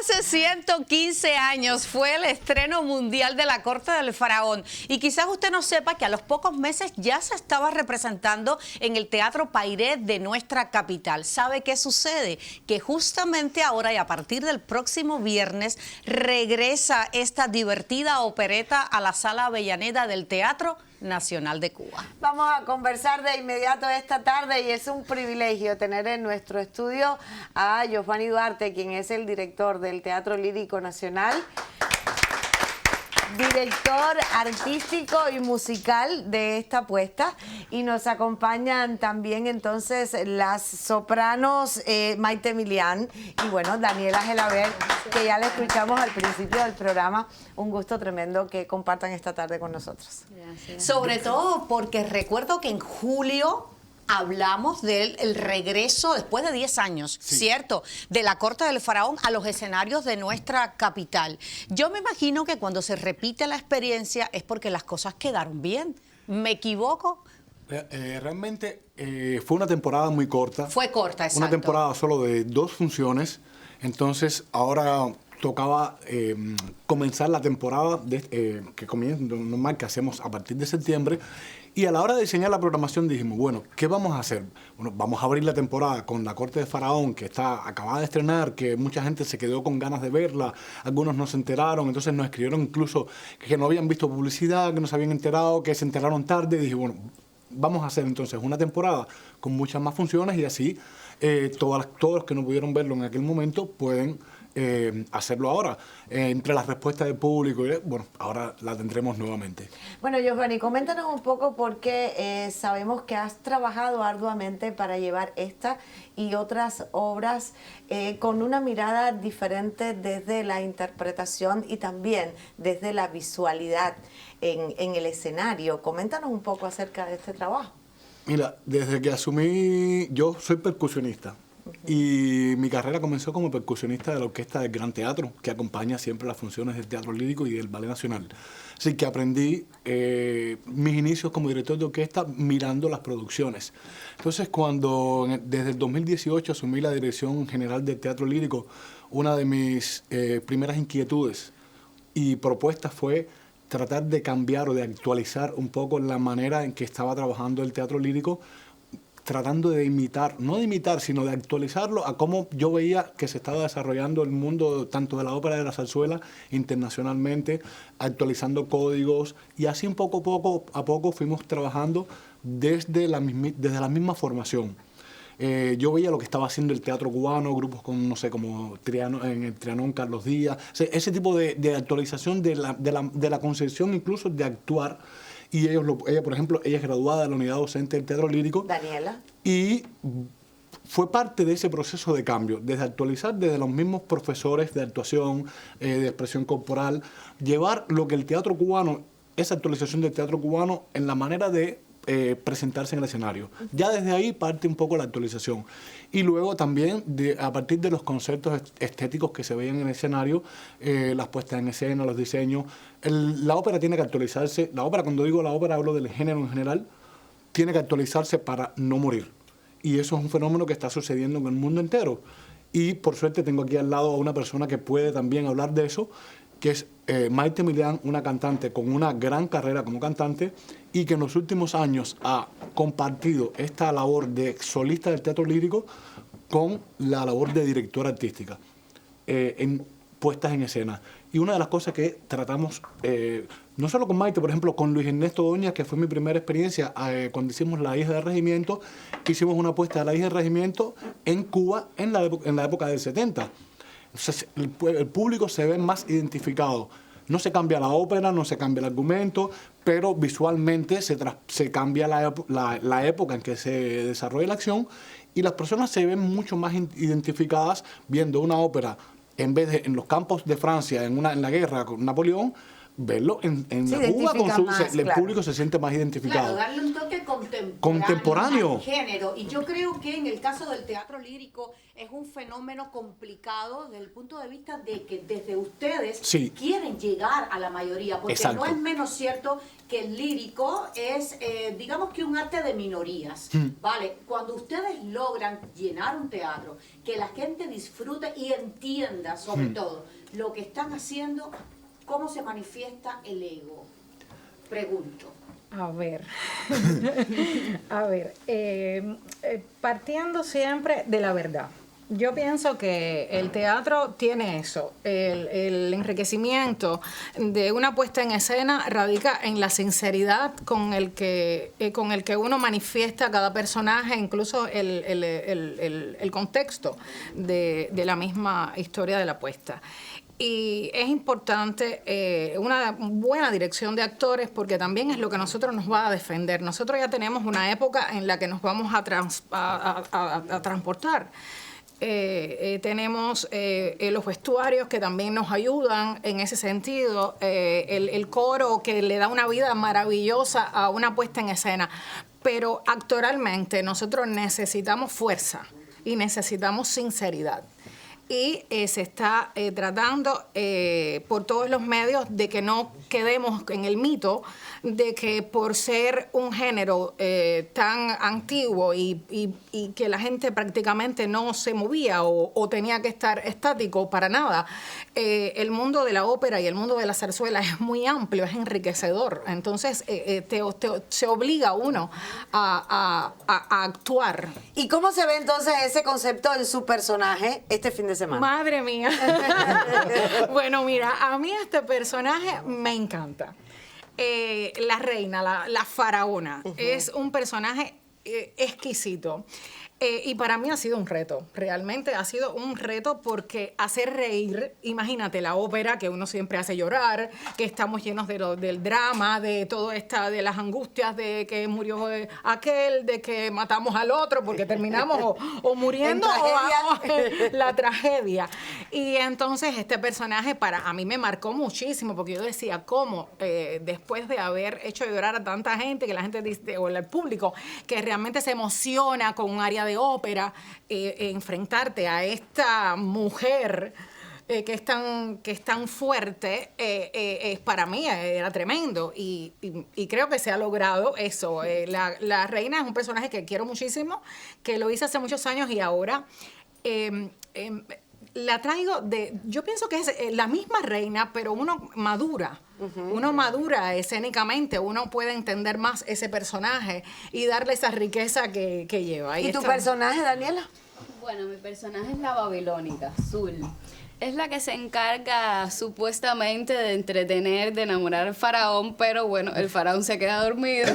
Hace 115 años fue el estreno mundial de La Corte del Faraón y quizás usted no sepa que a los pocos meses ya se estaba representando en el Teatro Pairet de nuestra capital. ¿Sabe qué sucede? Que justamente ahora y a partir del próximo viernes regresa esta divertida opereta a la Sala Avellaneda del Teatro Nacional de Cuba. Vamos a conversar de inmediato esta tarde y es un privilegio tener en nuestro estudio a Josvany Duarte, quien es el director del Teatro Lírico Nacional, director artístico y musical de esta puesta, y nos acompañan también entonces las sopranos Maite Milián y bueno, Daniela Gelabert, que ya la escuchamos al principio del programa. Un gusto tremendo que compartan esta tarde con nosotros. Gracias. Sobre todo porque recuerdo que en julio hablamos del regreso después de 10 años, sí, ¿cierto?, de La Corte del Faraón a los escenarios de nuestra capital. Yo me imagino que cuando se repite la experiencia es porque las cosas quedaron bien. ¿Me equivoco? Realmente fue una temporada muy corta. Fue corta, exacto. Una temporada solo de 2 funciones. Entonces ahora tocaba comenzar la temporada que comienza normal, que hacemos a partir de septiembre. Y a la hora de diseñar la programación dijimos, bueno, ¿qué vamos a hacer? Bueno, vamos a abrir la temporada con La Corte de Faraón, que está acabada de estrenar, que mucha gente se quedó con ganas de verla, algunos no se enteraron, entonces nos escribieron incluso que no habían visto publicidad, que no se habían enterado, que se enteraron tarde. Y dije, bueno, vamos a hacer entonces una temporada con muchas más funciones y así todos los que no pudieron verlo en aquel momento pueden hacerlo ahora. Entre las respuestas del público, bueno, ahora la tendremos nuevamente. Bueno, Josvany, coméntanos un poco porque sabemos que has trabajado arduamente para llevar esta y otras obras con una mirada diferente desde la interpretación y también desde la visualidad en el escenario. Coméntanos un poco acerca de este trabajo. Mira, desde que asumí, yo soy percusionista. Y mi carrera comenzó como percusionista de la Orquesta del Gran Teatro, que acompaña siempre las funciones del Teatro Lírico y del Ballet Nacional. Así que aprendí mis inicios como director de orquesta mirando las producciones. Entonces, cuando desde el 2018 asumí la dirección general del Teatro Lírico, una de mis primeras inquietudes y propuestas fue tratar de cambiar o de actualizar un poco la manera en que estaba trabajando el Teatro Lírico, tratando de imitar, no de imitar, sino de actualizarlo a cómo yo veía que se estaba desarrollando el mundo tanto de la ópera y de la zarzuela internacionalmente, actualizando códigos, y así un poco a poco fuimos trabajando desde la misma formación. Yo veía lo que estaba haciendo el teatro cubano, grupos con, no sé, como en el Trianón, Carlos Díaz, o sea, ese tipo de actualización de la concepción incluso de actuar. Y ella, por ejemplo, ella es graduada de la unidad docente del Teatro Lírico. Daniela. Y fue parte de ese proceso de cambio, desde actualizar desde los mismos profesores de actuación, de expresión corporal, llevar lo que el teatro cubano, esa actualización del teatro cubano en la manera de presentarse en el escenario. Ya desde ahí parte un poco la actualización. Y luego también, a partir de los conceptos estéticos que se veían en el escenario, las puestas en escena, los diseños, la ópera tiene que actualizarse. La ópera, cuando digo la ópera, hablo del género en general, tiene que actualizarse para no morir. Y eso es un fenómeno que está sucediendo en el mundo entero. Y por suerte tengo aquí al lado a una persona que puede también hablar de eso, que es Maite Milián, una cantante con una gran carrera como cantante y que en los últimos años ha compartido esta labor de solista del teatro lírico con la labor de directora artística en puestas en escena. Y una de las cosas que tratamos, no solo con Maite, por ejemplo, con Luis Ernesto Doña, que fue mi primera experiencia cuando hicimos La Hija del Regimiento, hicimos una puesta de La Hija del Regimiento en Cuba en la época del 70. Entonces, el público se ve más identificado. No se cambia la ópera, no se cambia el argumento, pero visualmente se cambia la época en que se desarrolla la acción y las personas se ven mucho más identificadas viendo una ópera en vez de en los campos de Francia, en la guerra con Napoleón, verlo en Se la Cuba, identifica más, el claro. público se siente más identificado. Claro, darle un toque Contemporáneo. al género. Y yo creo que en el caso del teatro lírico es un fenómeno complicado desde el punto de vista de que desde ustedes Sí. quieren llegar a la mayoría, porque Exacto. no es menos cierto que el lírico es, digamos que un arte de minorías, ¿vale? Cuando ustedes logran llenar un teatro, que la gente disfrute y entienda sobre todo lo que están haciendo, ¿cómo se manifiesta el ego? Pregunto. A ver, partiendo siempre de la verdad. Yo pienso que el teatro tiene eso, el enriquecimiento de una puesta en escena radica en la sinceridad con el que uno manifiesta cada personaje, incluso el contexto de la misma historia de la puesta. Y es importante una buena dirección de actores porque también es lo que a nosotros nos va a defender. Nosotros ya tenemos una época en la que nos vamos a transportar. Tenemos los vestuarios que también nos ayudan en ese sentido, el coro que le da una vida maravillosa a una puesta en escena. Pero actoralmente nosotros necesitamos fuerza y necesitamos sinceridad. Y se está tratando por todos los medios de que no quedemos en el mito de que por ser un género tan antiguo y que la gente prácticamente no se movía o tenía que estar estático para nada, el mundo de la ópera y el mundo de la zarzuela es muy amplio, es enriquecedor. Entonces se obliga a uno a actuar. ¿Y cómo se ve entonces ese concepto en su personaje este fin de semana? Madre mía. Bueno, mira, a mí este personaje me encanta. La reina, la faraona, es un personaje exquisito. Y para mí ha sido un reto, realmente ha sido un reto porque hacer reír, imagínate la ópera que uno siempre hace llorar, que estamos llenos del drama, de todo esta, de las angustias de que murió aquel, de que matamos al otro porque terminamos o muriendo o la tragedia. Y entonces este personaje a mí me marcó muchísimo porque yo decía, ¿cómo después de haber hecho llorar a tanta gente, que la gente dice, o el público, que realmente se emociona con un área de ópera, enfrentarte a esta mujer que es tan fuerte, para mí era tremendo y creo que se ha logrado eso. La reina es un personaje que quiero muchísimo, que lo hice hace muchos años y ahora la traigo yo pienso que es la misma reina, pero uno madura. Uno madura escénicamente, uno puede entender más ese personaje y darle esa riqueza que lleva. ¿Y tu personaje, Daniela? Bueno, mi personaje es la babilónica, Zul. Es la que se encarga supuestamente de entretener, de enamorar al faraón, pero bueno, el faraón se queda dormido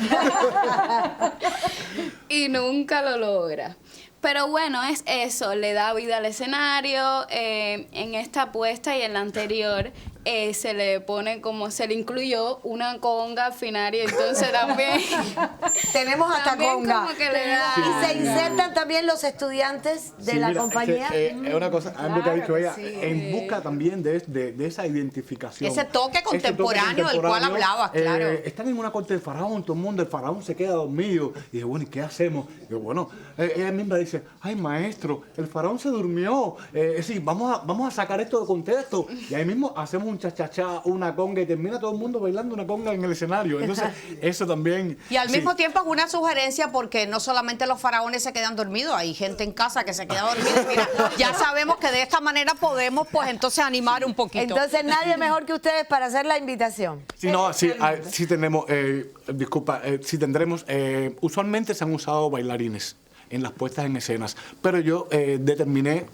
y nunca lo logra. Pero bueno, es eso, le da vida al escenario. En esta apuesta y en la anterior se le pone se le incluyó una conga al final y entonces también tenemos hasta también conga. como que le da, Y se insertan también los estudiantes de la compañía. Es una cosa, algo que ha dicho ella, sí. en busca también de esa identificación. Ese toque contemporáneo del cual hablabas, claro. Están en una corte del faraón, todo el mundo, el faraón se queda dormido. Y dice, bueno, ¿y qué hacemos? Y yo, bueno, ella misma dice, ay, maestro, el faraón se durmió. Sí, vamos a sacar esto de contexto. Y ahí mismo hacemos un cha-cha-cha, una conga, y termina todo el mundo bailando una conga en el escenario. Entonces, eso también... Y al sí. mismo tiempo es una sugerencia porque no solamente los faraones se quedan dormidos, hay gente en casa que se queda dormida. Mira, ya sabemos que de esta manera podemos pues entonces animar un poquito. Entonces nadie mejor que ustedes para hacer la invitación. Sí, no, sí tenemos, sí tendremos, usualmente se han usado bailarines en las puestas en escenas, pero yo determiné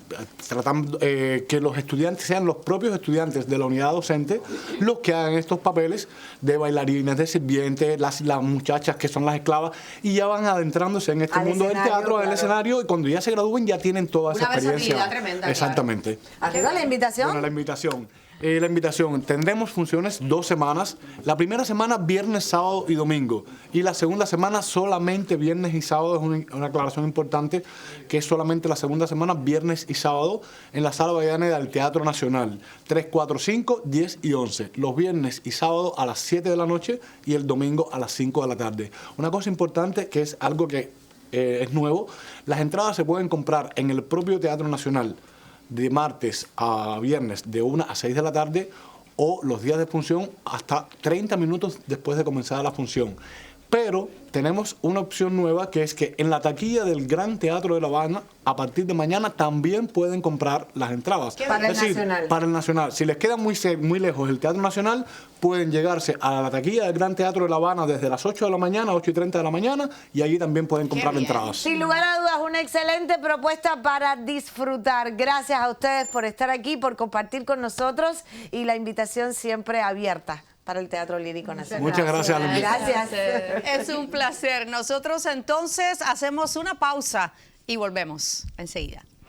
tratando que los estudiantes sean los propios estudiantes de la unidad docente los que hagan estos papeles de bailarines, de sirvientes, las muchachas que son las esclavas y ya van adentrándose en este mundo del teatro, en el escenario, y cuando ya se gradúen ya tienen toda esa experiencia. Una versatilidad tremenda. Exactamente. Arriba la invitación. Bueno, la invitación. La invitación, tendremos funciones 2 semanas. La primera semana, viernes, sábado y domingo. Y la segunda semana, solamente viernes y sábado. Es una aclaración importante, que es solamente la segunda semana, viernes y sábado, en la Sala Avellaneda del Teatro Nacional. 3, 4, 5, 10 y 11. Los viernes y sábado a las 7 de la noche y el domingo a las 5 de la tarde. Una cosa importante, que es algo que es nuevo, las entradas se pueden comprar en el propio Teatro Nacional de martes a viernes de 1 a 6 de la tarde, o los días de función hasta 30 minutos después de comenzar la función. Pero tenemos una opción nueva, que es que en la taquilla del Gran Teatro de La Habana, a partir de mañana también pueden comprar las entradas. Para el Nacional. Para el Nacional. Si les queda muy lejos el Teatro Nacional, pueden llegarse a la taquilla del Gran Teatro de La Habana desde las 8 de la mañana, 8:30 de la mañana, y allí también pueden comprar entradas. Sin lugar a dudas, una excelente propuesta para disfrutar. Gracias a ustedes por estar aquí, por compartir con nosotros, y la invitación siempre abierta para el Teatro Lírico Nacional. Muchas gracias a la invitación. Gracias. Es un placer. Nosotros entonces hacemos una pausa y volvemos enseguida.